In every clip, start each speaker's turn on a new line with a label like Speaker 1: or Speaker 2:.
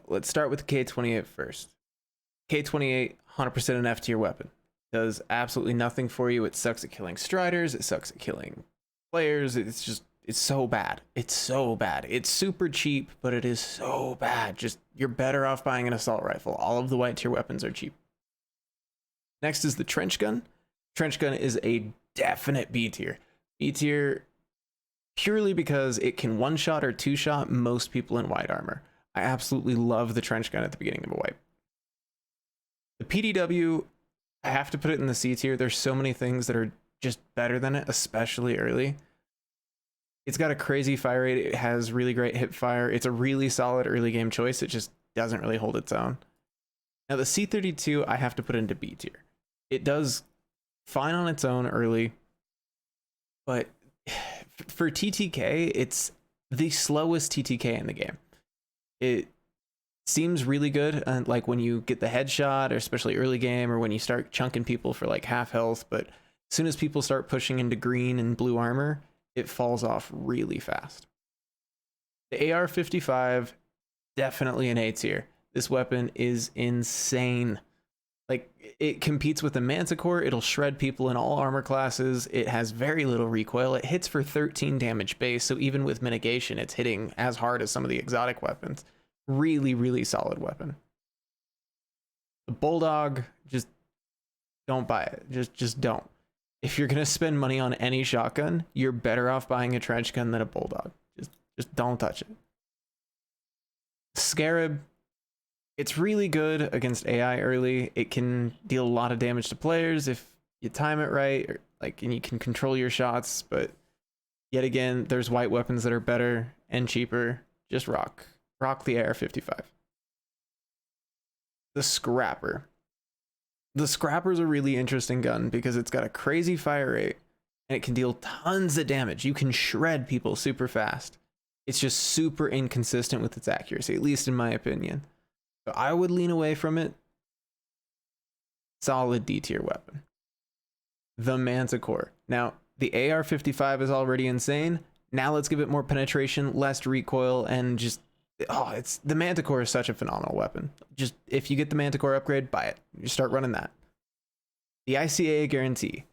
Speaker 1: let's start with the K28 first. K28, 100% an F tier weapon. Does absolutely nothing for you. It sucks at killing striders. It sucks at killing players. It's so bad. It's so bad. It's super cheap, but it is so bad. Just, you're better off buying an assault rifle. All of the white tier weapons are cheap. Next is the trench gun. Trench gun is a definite B tier. B tier purely because it can one-shot or two-shot most people in white armor. I absolutely love the trench gun at the beginning of a wipe. The PDW, I have to put it in the C tier. There's so many things that are just better than it, especially early. It's got a crazy fire rate. It has really great hip fire. It's a really solid early game choice. It just doesn't really hold its own. Now the C32, I have to put into B tier. It does fine on its own early, but for TTK, it's the slowest TTK in the game. It seems really good, like when you get the headshot, or especially early game, or when you start chunking people for like half health, but as soon as people start pushing into green and blue armor, it falls off really fast. The AR-55, definitely an A tier. This weapon is insane. Like, it competes with the Manticore. It'll shred people in all armor classes. It has very little recoil. It hits for 13 damage base, so even with mitigation, it's hitting as hard as some of the exotic weapons. Really, really solid weapon. The Bulldog, just don't buy it. Just don't. If you're gonna spend money on any shotgun, you're better off buying a trench gun than a Bulldog. Just don't touch it. Scarab, it's really good against AI early. It can deal a lot of damage to players if you time it right, or and you can control your shots, but yet again, there's white weapons that are better and cheaper. Just rock the AR-55. The Scrapper. The Scrapper's a really interesting gun because it's got a crazy fire rate and it can deal tons of damage. You can shred people super fast. It's just super inconsistent with its accuracy, at least in my opinion. So I would lean away from it. Solid D tier weapon. The Manticore. Now, the AR-55 is already insane. Now let's give it more penetration, less recoil, and just, the Manticore is such a phenomenal weapon. Just, if you get the Manticore upgrade, buy it. You start running that. The ICAA guarantee.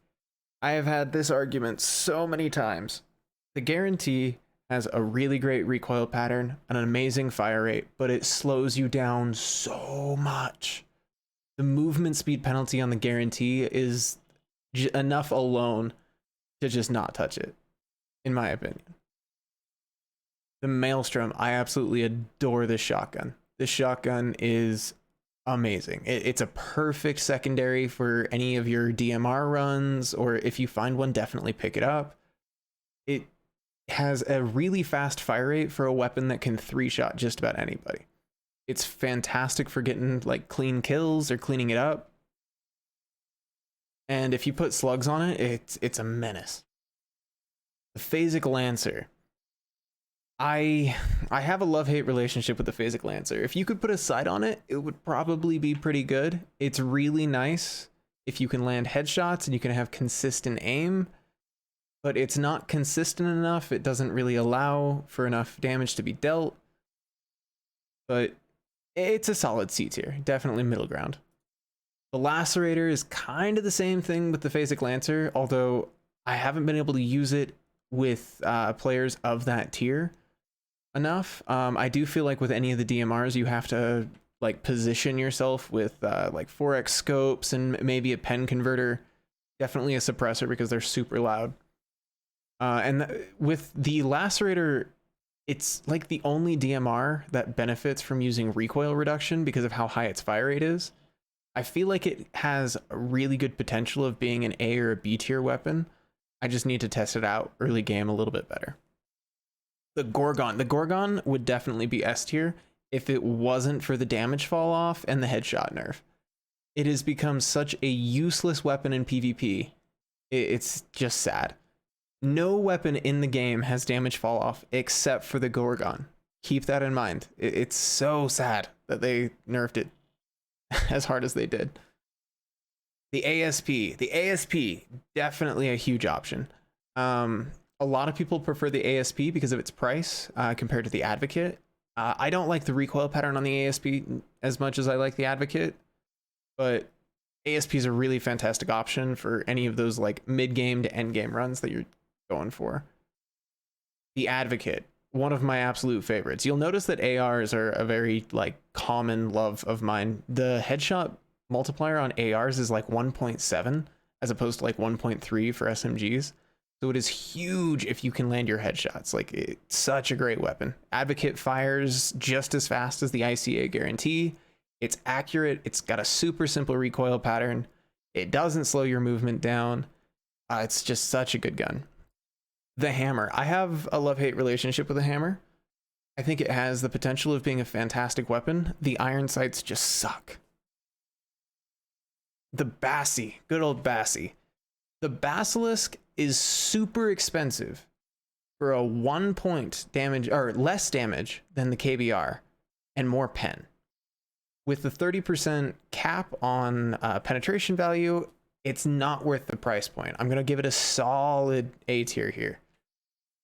Speaker 1: I have had this argument so many times. The guarantee has a really great recoil pattern, an amazing fire rate, but it slows you down so much. The movement speed penalty on the guarantee is enough alone to just not touch it, in my opinion. The Maelstrom, I absolutely adore this shotgun. This shotgun is amazing. It's a perfect secondary for any of your DMR runs, or if you find one, definitely pick it up. It has a really fast fire rate for a weapon that can 3-shot just about anybody. It's fantastic for getting like clean kills or cleaning it up. And if you put slugs on it, it's a menace. The Phasic Lancer. I have a love-hate relationship with the Phasic Lancer. If you could put a sight on it, it would probably be pretty good. It's really nice if you can land headshots and you can have consistent aim, but it's not consistent enough. It doesn't really allow for enough damage to be dealt, but it's a solid C tier, definitely middle ground. The Lacerator is kind of the same thing with the Phasic Lancer, although I haven't been able to use it with players of that tier enough. I do feel like with any of the DMRs, you have to like position yourself with like 4x scopes and maybe a pen converter, definitely a suppressor because they're super loud. With the Lacerator, it's like the only DMR that benefits from using recoil reduction because of how high its fire rate is. I feel like it has a really good potential of being an A or a B tier weapon. I just need to test it out early game a little bit better. The Gorgon. The Gorgon would definitely be S tier if it wasn't for the damage fall off and the headshot nerf. It has become such a useless weapon in PvP. It's just sad. No weapon in the game has damage fall off except for the Gorgon. Keep that in mind. It's so sad that they nerfed it as hard as they did. The ASP. The ASP, definitely a huge option. A lot of people prefer the ASP because of its price compared to the Advocate. I don't like the recoil pattern on the ASP as much as I like the Advocate, but ASP is a really fantastic option for any of those like mid-game to end-game runs that you're going for. The Advocate, one of my absolute favorites. You'll notice that ARs are a very like common love of mine. The headshot multiplier on ARs is like 1.7 as opposed to like 1.3 for SMGs. So it is huge if you can land your headshots. Like, it's such a great weapon. Advocate fires just as fast as the ICA guarantee. It's accurate. It's got a super simple recoil pattern. It doesn't slow your movement down. It's just such a good gun. The hammer. I have a love-hate relationship with the hammer. I think it has the potential of being a fantastic weapon. The iron sights just suck. The Bassi. Good old Bassi. The Basilisk is super expensive for a 1 point damage or less damage than the KBR and more pen. With the 30% cap on penetration value, it's not worth the price point. I'm going to give it a solid A tier here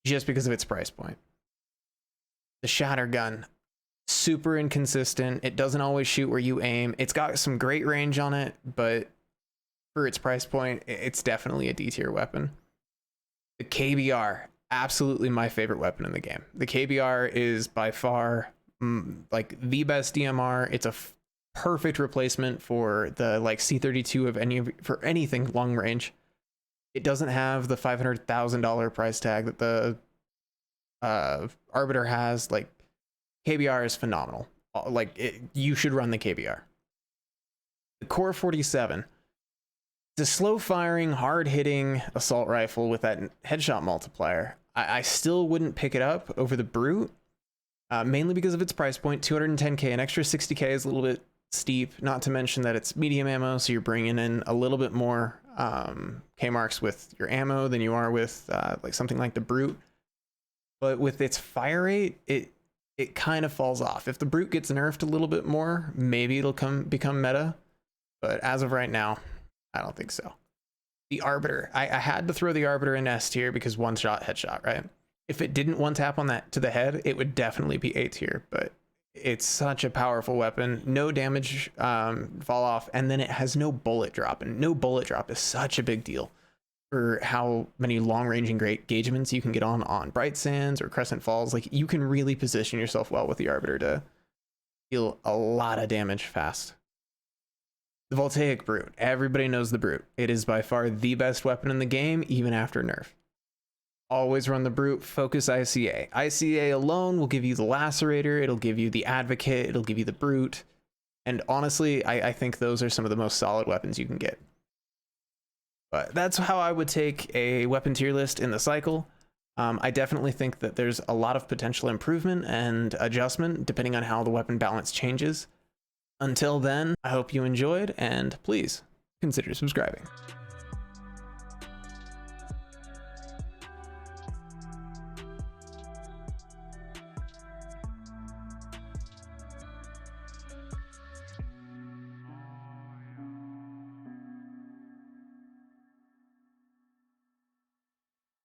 Speaker 1: just because of its price point. The Shatter Gun, super inconsistent. It doesn't always shoot where you aim. It's got some great range on it, but for its price point, it's definitely a D tier weapon. The KBR, absolutely my favorite weapon in the game. The KBR is by far like the best DMR. It's a perfect replacement for the like C32 of for anything long range. It doesn't have the $500,000 price tag that the Arbiter has. Like, KBR is phenomenal. Like, you should run the KBR. The Core 47. It's a slow firing, hard hitting assault rifle with that headshot multiplier. I still wouldn't pick it up over the Brute, mainly because of its price point. 210k, an extra 60k is a little bit steep, not to mention that it's medium ammo, so you're bringing in a little bit more K-marks with your ammo than you are with like something like the Brute. But with its fire rate, it kind of falls off. If the Brute gets nerfed a little bit more, maybe it'll become meta. But as of right now, I don't think so. The Arbiter. I had to throw the Arbiter in S tier because one shot headshot, right? If it didn't one tap on that to the head, it would definitely be A tier, but it's such a powerful weapon. No damage fall off, and then it has no bullet drop, and no bullet drop is such a big deal for how many long-range engagements you can get on Bright Sands or Crescent Falls. Like, you can really position yourself well with the Arbiter to deal a lot of damage fast. The Voltaic Brute. Everybody knows the Brute. It is by far the best weapon in the game, even after nerf. Always run the Brute, focus ICA. ICA alone will give you the Lacerator, it'll give you the Advocate, it'll give you the Brute. And honestly, I think those are some of the most solid weapons you can get. But that's how I would take a weapon tier list in the cycle. I definitely think that there's a lot of potential improvement and adjustment depending on how the weapon balance changes. Until then, I hope you enjoyed, and please consider subscribing.